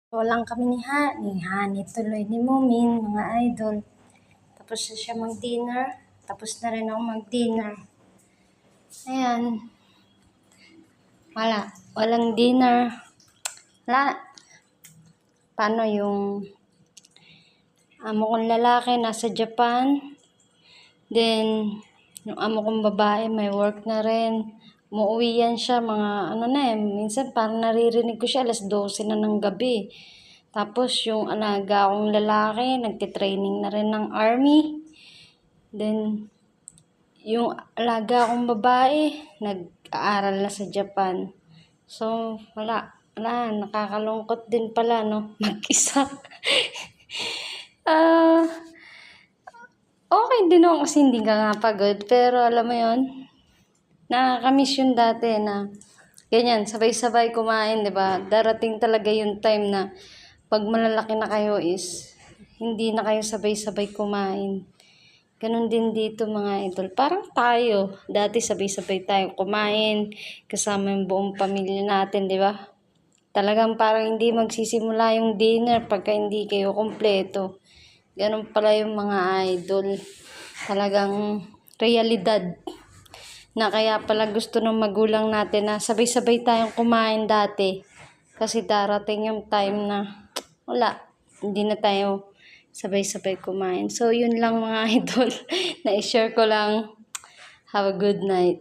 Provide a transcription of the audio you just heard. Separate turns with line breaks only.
Walang kami ni Hani tuloy ni Mumin, mga idol. Tapos na siya mag-dinner. Tapos na rin ako mag-dinner. Ayan. Walang dinner. Wala. Paano yung amo kong lalaki nasa Japan. Then, yung amo kong babae may work na rin. Umuwi yan siya mga minsan parang naririnig ko siya 12:00 na ng gabi. Tapos yung alaga kong lalaki nagtitraining na rin ng army. Then yung alaga kong babae nag-aaral na sa Japan. So nakakalungkot din pala no, mag-isa. Okay din ako kasi hindi ka nga pagod, pero alam mo yon, nakakamiss yung dati na ganyan, sabay-sabay kumain, di ba? Darating talaga yung time na pag malalaki na kayo is hindi na kayo sabay-sabay kumain. Ganun din dito mga idol. Parang tayo, dati sabay-sabay tayo kumain kasama yung buong pamilya natin, di ba? Talagang parang hindi magsisimula yung dinner pagka hindi kayo kompleto. Ganun pala yung mga idol. Talagang realidad na kaya pala gusto ng magulang natin na sabay-sabay tayong kumain dati. Kasi darating yung time na hindi na tayo sabay-sabay kumain. So, yun lang mga idol. Na-share ko lang. Have a good night.